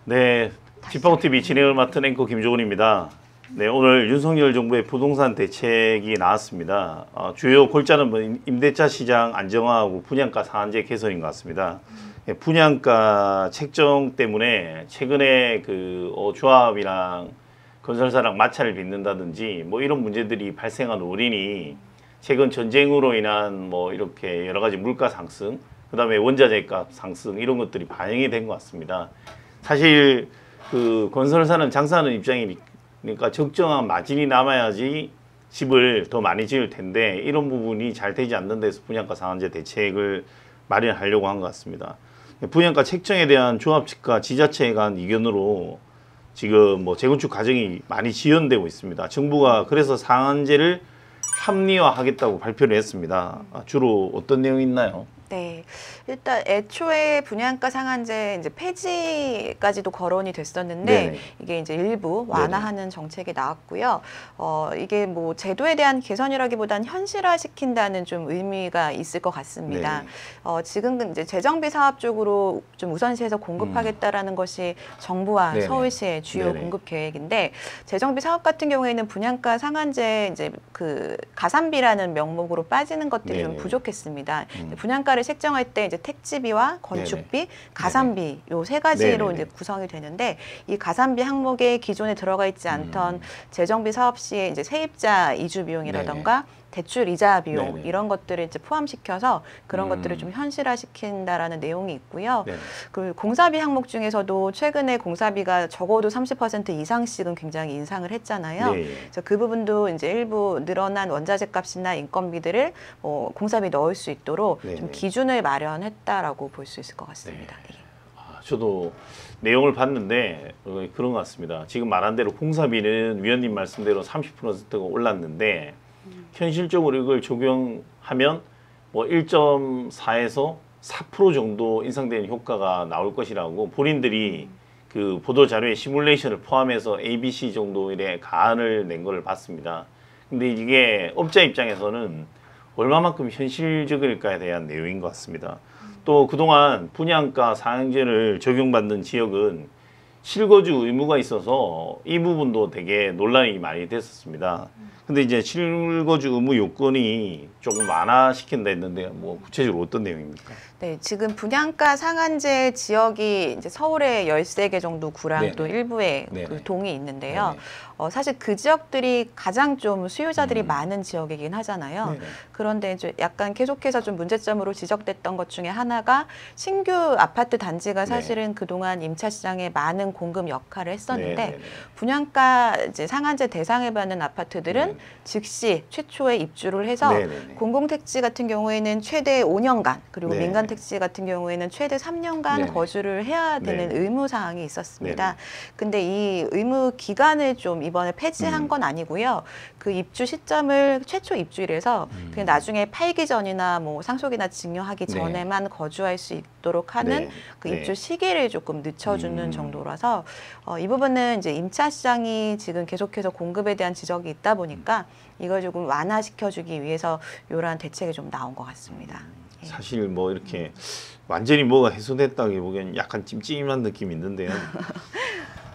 네, 뒷방TV 진행을 맡은 앵커 김종훈입니다. 네, 오늘 윤석열 정부의 부동산 대책이 나왔습니다. 주요 골자는 뭐 임대차 시장 안정화하고 분양가 상한제 개선인 것 같습니다. 네, 분양가 책정 때문에 최근에 조합이랑 건설사랑 마찰을 빚는다든지 뭐 이런 문제들이 발생한 원인이 최근 전쟁으로 인한 뭐 이렇게 여러 가지 물가 상승, 그다음에 원자재 값 상승 이런 것들이 반영이 된 것 같습니다. 사실 건설사는 장사하는 입장이니까 적정한 마진이 남아야지 집을 더 많이 지을 텐데 이런 부분이 잘 되지 않는 데서 분양가 상한제 대책을 마련하려고 한 것 같습니다. 분양가 책정에 대한 조합 측과 지자체에 간 의견으로 지금 뭐 재건축 과정이 많이 지연되고 있습니다. 정부가 그래서 상한제를 합리화하겠다고 발표를 했습니다. 주로 어떤 내용이 있나요? 네, 일단 애초에 분양가 상한제 이제 폐지까지도 거론이 됐었는데 네네. 이게 이제 일부 완화하는 정책이 나왔고요. 이게 뭐 제도에 대한 개선이라기보단 현실화시킨다는 좀 의미가 있을 것 같습니다. 지금 이제 재정비 사업 쪽으로 좀 우선시해서 공급하겠다라는 것이 정부와 네네. 서울시의 주요 네네. 공급 계획인데 재정비 사업 같은 경우에는 분양가 상한제 이제 가산비라는 명목으로 빠지는 것들이 좀 네네. 부족했습니다. 분양가를 책정할 때 이제 택지비와 건축비, 가산비 요 세 가지로 네네네. 이제 구성이 되는데 이 가산비 항목에 기존에 들어가 있지 않던 재정비 사업 시에 이제 세입자 이주 비용이라던가 대출 이자 비용 네네. 이런 것들을 이제 포함시켜서 그런 것들을 좀 현실화시킨다라는 내용이 있고요. 네네. 그 공사비 항목 중에서도 최근에 공사비가 적어도 30% 이상씩은 굉장히 인상을 했잖아요. 네. 그래서 그 부분도 이제 일부 늘어난 원자재 값이나 인건비들을 공사비 넣을 수 있도록 좀 네네. 기준을 마련했다라고 볼 수 있을 것 같습니다. 저도 내용을 봤는데 그런 것 같습니다. 지금 말한 대로 공사비는 위원님 말씀대로 30%가 올랐는데 현실적으로 이걸 적용하면 뭐 1.4에서 4% 정도 인상되는 효과가 나올 것이라고 본인들이 그 보도 자료에 시뮬레이션을 포함해서 ABC 정도의 가안을 낸 걸 봤습니다. 근데 이게 업자 입장에서는 얼마만큼 현실적일까에 대한 내용인 것 같습니다. 또 그동안 분양가 상한제를 적용받는 지역은 실거주 의무가 있어서 이 부분도 되게 논란이 많이 됐었습니다. 근데 이제 실거주 의무 요건이 조금 완화시킨다 했는데 뭐 구체적으로 어떤 내용입니까? 네, 지금 분양가 상한제 지역이 이제 서울에 13개 정도 구랑 네네. 또 일부에 네네. 그 동이 있는데요. 네네. 사실 그 지역들이 가장 좀 수요자들이 많은 지역이긴 하잖아요. 네네. 그런데 이제 약간 계속해서 좀 문제점으로 지적됐던 것 중에 하나가 신규 아파트 단지가 사실은 그동안 임차 시장에 많은 공급 역할을 했었는데 네네네. 분양가 이제 상한제 대상을 받는 아파트들은 네네. 즉시 최초에 입주를 해서 네네네. 공공택지 같은 경우에는 최대 5년간 그리고 네네. 민간 택지 같은 경우에는 최대 3년간 네네. 거주를 해야 되는 네네. 의무 사항이 있었습니다. 네네. 근데 이 의무 기간을 좀 이번에 폐지한 건 아니고요. 그 입주 시점을 최초 입주일에서 그냥 나중에 팔기 전이나 뭐 상속이나 증여하기 네. 전에만 거주할 수 있도록 하는 네. 그 네. 입주 시기를 조금 늦춰주는 정도라서 이 부분은 이제 임차 시장이 지금 계속해서 공급에 대한 지적이 있다 보니까 이걸 조금 완화시켜주기 위해서 이러한 대책이 좀 나온 것 같습니다. 예. 사실 뭐 이렇게 완전히 뭐가 해소됐다기 보기엔 약간 찜찜한 느낌이 있는데요.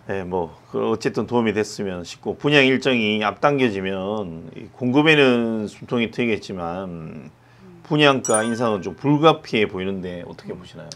네, 뭐 어쨌든 도움이 됐으면 싶고 분양 일정이 앞당겨지면 이 공급에는 숨통이 트이겠지만 분양가 인상은 좀 불가피해 보이는데 어떻게 보시나요?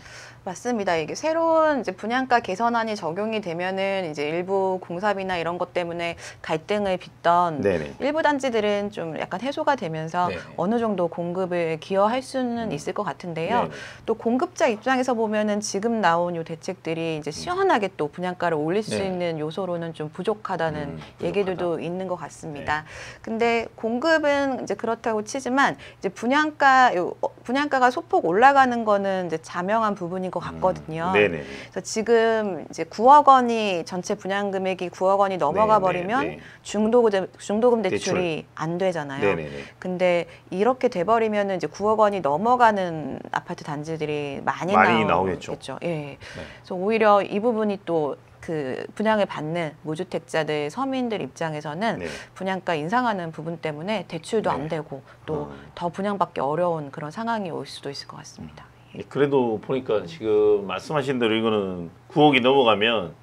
맞습니다. 이게 새로운 이제 분양가 개선안이 적용이 되면은 이제 일부 공사비나 이런 것 때문에 갈등을 빚던 네네. 일부 단지들은 좀 약간 해소가 되면서 네네. 어느 정도 공급을 기여할 수는 있을 것 같은데요. 네네. 또 공급자 입장에서 보면은 지금 나온 요 대책들이 이제 시원하게 또 분양가를 올릴 수 네. 있는 요소로는 좀 부족하다는 부족하다. 얘기들도 있는 것 같습니다. 근데 공급은 이제 그렇다고 치지만 이제 분양가가 소폭 올라가는 거는 이제 자명한 부분인 것 같거든요. 네네. 그래서 지금 이제 9억 원이 전체 분양 금액이 9억 원이 넘어가 버리면 네. 중도금 대출이 안 되잖아요. 네네네. 근데 이렇게 돼버리면 이제 9억 원이 넘어가는 아파트 단지들이 많이 나오겠죠. 나오겠죠. 예. 그래서 오히려 이 부분이 또 그 분양을 받는 무주택자들 서민들 입장에서는 네. 분양가 인상하는 부분 때문에 대출도 안 되고 또 더 분양받기 어려운 그런 상황이 올 수도 있을 것 같습니다. 그래도 보니까 지금 말씀하신 대로 이거는 9억이 넘어가면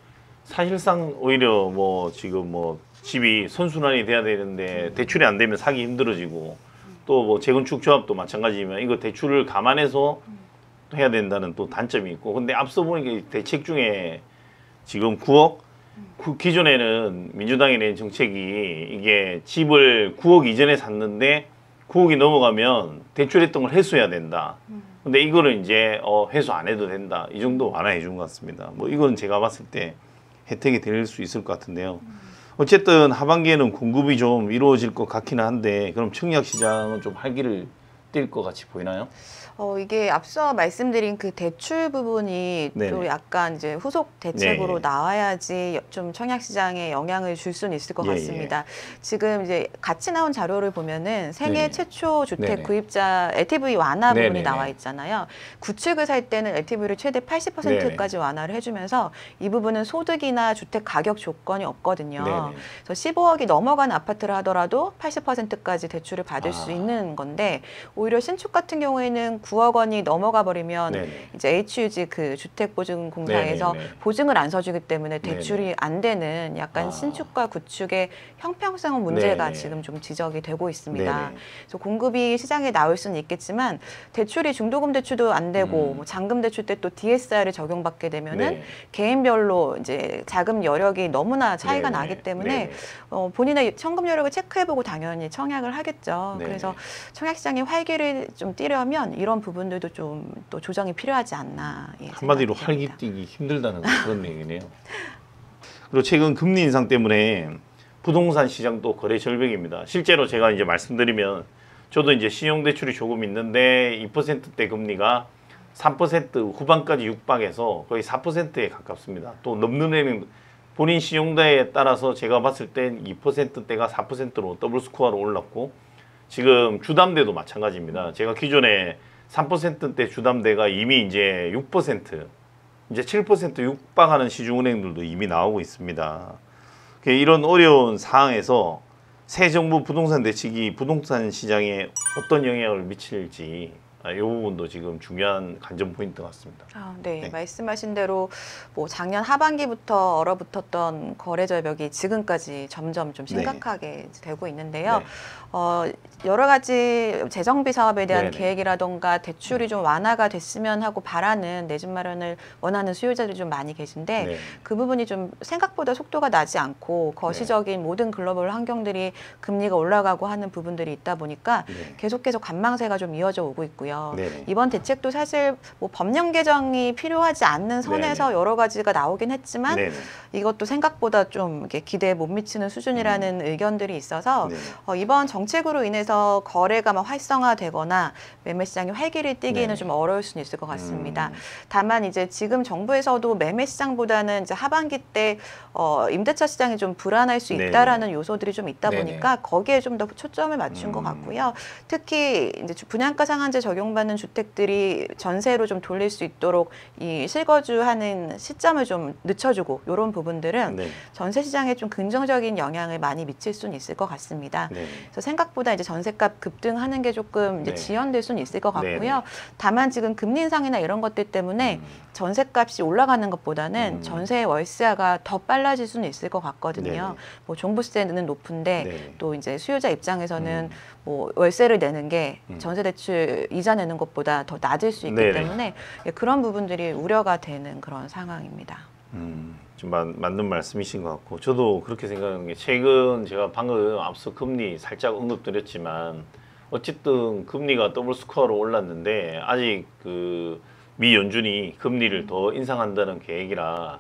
사실상 오히려 뭐 지금 뭐 집이 선순환이 돼야 되는데 대출이 안 되면 사기 힘들어지고 또 뭐 재건축 조합도 마찬가지지만 이거 대출을 감안해서 해야 된다는 또 단점이 있고 근데 앞서 보니까 대책 중에 지금 9억 기존에는 민주당이 낸 정책이 이게 집을 9억 이전에 샀는데 9억이 넘어가면 대출했던 걸 회수해야 된다. 근데 이거는 이제 회수 안 해도 된다. 이 정도 완화해 준 것 같습니다. 뭐 이건 제가 봤을 때 혜택이 될 수 있을 것 같은데요. 어쨌든 하반기에는 공급이 좀 이루어질 것 같기는 한데 그럼 청약 시장은 좀 활기를 띨 것 같이 보이나요? 이게 앞서 말씀드린 그 대출 부분이 네네. 또 약간 이제 후속 대책으로 네. 나와야지 좀 청약 시장에 영향을 줄 수는 있을 것 예, 같습니다. 지금 이제 같이 나온 자료를 보면은 생애 네네. 최초 주택 네네. 구입자 LTV 완화 부분이 네네네. 나와 있잖아요. 구축을 살 때는 LTV를 최대 80%까지 완화를 해주면서 이 부분은 소득이나 주택 가격 조건이 없거든요. 네네. 그래서 15억이 넘어간 아파트를 하더라도 80%까지 대출을 받을 수 있는 건데 오히려 신축 같은 경우에는 9억 원이 넘어가 버리면 네네. 이제 HUG 그 주택보증공사에서 네네네. 보증을 안 서주기 때문에 대출이 네네. 안 되는 약간 아. 신축과 구축의 형평성 문제가 네네. 지금 좀 지적이 되고 있습니다. 네네. 그래서 공급이 시장에 나올 수는 있겠지만 대출이 중도금 대출도 안 되고 뭐 잔금 대출 때 또 DSR을 적용받게 되면은 네. 개인별로 이제 자금 여력이 너무나 차이가 네네. 나기 때문에 네네. 본인의 현금 여력을 체크해보고 당연히 청약을 하겠죠. 네네. 그래서 청약 시장의 활기를 좀 띠려면 이런 부분들도 좀 또 조정이 필요하지 않나. 예, 한마디로 생각이 됩니다. 활기뛰기 힘들다는 그런 얘기네요. 그리고 최근 금리 인상 때문에 부동산 시장도 거래 절벽입니다. 실제로 제가 이제 말씀드리면 저도 이제 신용대출이 조금 있는데 2%대 금리가 3% 후반까지 육박해서 거의 4%에 가깝습니다. 또 넘는 애는 본인 신용도에 따라서 제가 봤을 땐 2%대가 4%로 더블 스코어로 올랐고 지금 주담대도 마찬가지입니다. 제가 기존에 3%대 주담대가 이미 이제 6%, 이제 7% 육박하는 시중은행들도 이미 나오고 있습니다. 이런 어려운 상황에서 새 정부 부동산 대책이 부동산 시장에 어떤 영향을 미칠지 이 부분도 지금 중요한 관전 포인트 같습니다. 네, 네. 말씀하신 대로 뭐 작년 하반기부터 얼어붙었던 거래 절벽이 지금까지 점점 좀 심각하게 되고 있는데요. 네. 여러 가지 재정비 사업에 대한 네네. 계획이라던가 대출이 좀 완화가 됐으면 하고 바라는 내 집 마련을 원하는 수요자들이 좀 많이 계신데 네. 그 부분이 좀 생각보다 속도가 나지 않고 거시적인 모든 글로벌 환경들이 금리가 올라가고 하는 부분들이 있다 보니까 네. 계속해서 관망세가 좀 이어져 오고 있고요. 네네. 이번 대책도 사실 뭐 법령 개정이 필요하지 않는 선에서 네네. 여러 가지가 나오긴 했지만 네네. 이것도 생각보다 좀 이렇게 기대에 못 미치는 수준이라는 의견들이 있어서 네네. 이번 정책으로 인해서 거래가 막 활성화되거나 매매 시장이 활기를 띠기에는 네네. 좀 어려울 수는 있을 것 같습니다. 다만 이제 지금 정부에서도 매매 시장보다는 이제 하반기 때 임대차 시장이 좀 불안할 수 네네. 있다라는 요소들이 좀 있다 네네. 보니까 거기에 좀 더 초점을 맞춘 것 같고요. 특히 이제 분양가 상한제 적용받는 주택들이 전세로 좀 돌릴 수 있도록 이 실거주하는 시점을 좀 늦춰주고 이런 부분들은 네. 전세 시장에 좀 긍정적인 영향을 많이 미칠 수는 있을 것 같습니다. 네. 그래서 생각보다 이제 전세값 급등하는 게 조금 이제 네. 지연될 수는 있을 것 같고요. 네네. 다만 지금 금리 인상이나 이런 것들 때문에 전세값이 올라가는 것보다는 전세 월세화가 더 빨라질 수는 있을 것 같거든요. 네네. 뭐 종부세는 높은데 네. 또 이제 수요자 입장에서는 뭐 월세를 내는 게 전세 대출 이자 내는 것보다 더 낮을 수 있기 네네. 때문에 그런 부분들이 우려가 되는 그런 상황입니다. 좀 맞는 말씀이신 것 같고 저도 그렇게 생각하는 게 최근 제가 방금 앞서 금리 살짝 언급드렸지만 어쨌든 금리가 더블 스코어로 올랐는데 아직 그 미 연준이 금리를 더 인상한다는 계획이라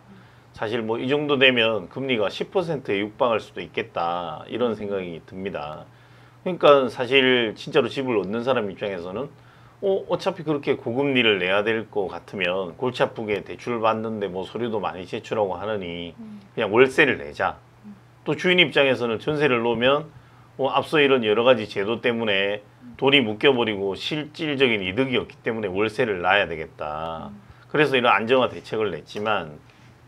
사실 뭐 이 정도 되면 금리가 10%에 육박할 수도 있겠다 이런 생각이 듭니다. 그러니까 사실 진짜로 집을 얻는 사람 입장에서는 어차피 그렇게 고금리를 내야 될 것 같으면 골치 아프게 대출을 받는데 뭐 서류도 많이 제출하고 하느니 그냥 월세를 내자. 또 주인 입장에서는 전세를 놓으면 앞서 이런 여러 가지 제도 때문에 돈이 묶여버리고 실질적인 이득이 없기 때문에 월세를 놔야 되겠다. 그래서 이런 안정화 대책을 냈지만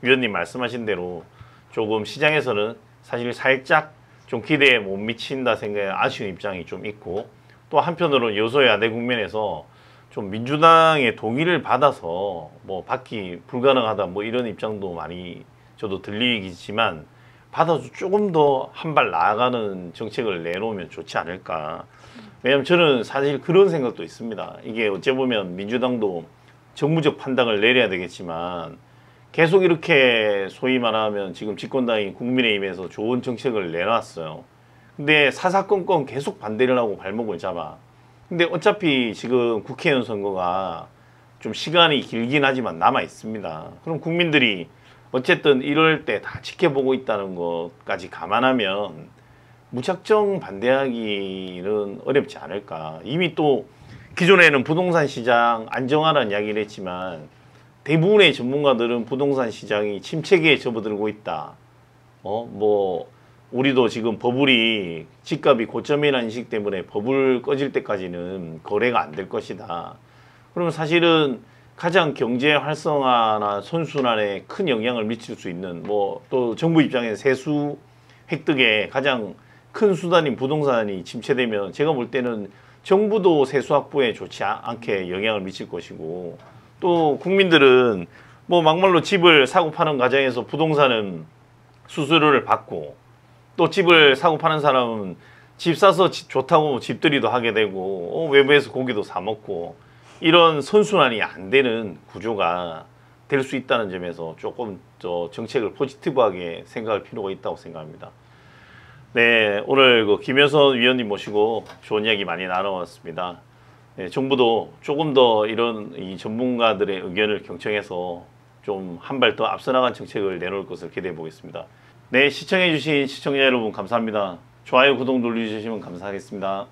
위원님 말씀하신 대로 조금 시장에서는 사실 살짝 좀 기대에 못 미친다 생각에 아쉬운 입장이 좀 있고 또 한편으로 여소야대 국면에서 좀 민주당의 동의를 받아서 뭐 받기 불가능하다 뭐 이런 입장도 많이 저도 들리겠지만 받아서 조금 더 한 발 나아가는 정책을 내놓으면 좋지 않을까. 왜냐하면 저는 사실 그런 생각도 있습니다. 이게 어째 보면 민주당도 정무적 판단을 내려야 되겠지만 계속 이렇게 소위 말하면 지금 집권당이 국민의힘에서 좋은 정책을 내놨어요. 근데 사사건건 계속 반대를 하고 발목을 잡아. 근데 어차피 지금 국회의원 선거가 좀 시간이 길긴 하지만 남아 있습니다. 그럼 국민들이 어쨌든 이럴 때 다 지켜보고 있다는 것까지 감안하면 무작정 반대하기는 어렵지 않을까. 이미 또 기존에는 부동산 시장 안정화라는 이야기를 했지만 대부분의 전문가들은 부동산 시장이 침체기에 접어들고 있다. 뭐 우리도 지금 버블이 집값이 고점이라는 인식 때문에 버블 꺼질 때까지는 거래가 안 될 것이다. 그러면 사실은 가장 경제 활성화나 선순환에 큰 영향을 미칠 수 있는 뭐 또 정부 입장에서 세수 획득에 가장 큰 수단인 부동산이 침체되면 제가 볼 때는 정부도 세수 확보에 좋지 않게 영향을 미칠 것이고 또 국민들은 뭐 막말로 집을 사고 파는 과정에서 부동산은 수수료를 받고 또 집을 사고 파는 사람은 집 사서 좋다고 집들이도 하게 되고 외부에서 고기도 사 먹고 이런 선순환이 안 되는 구조가 될 수 있다는 점에서 조금 정책을 포지티브하게 생각할 필요가 있다고 생각합니다. 네, 오늘 그 김여선 위원님 모시고 좋은 이야기 많이 나눠봤습니다. 네, 정부도 조금 더 이런 이 전문가들의 의견을 경청해서 좀 한 발 더 앞서 나간 정책을 내놓을 것을 기대해 보겠습니다. 네, 시청해주신 시청자 여러분 감사합니다. 좋아요, 구독 눌러주시면 감사하겠습니다.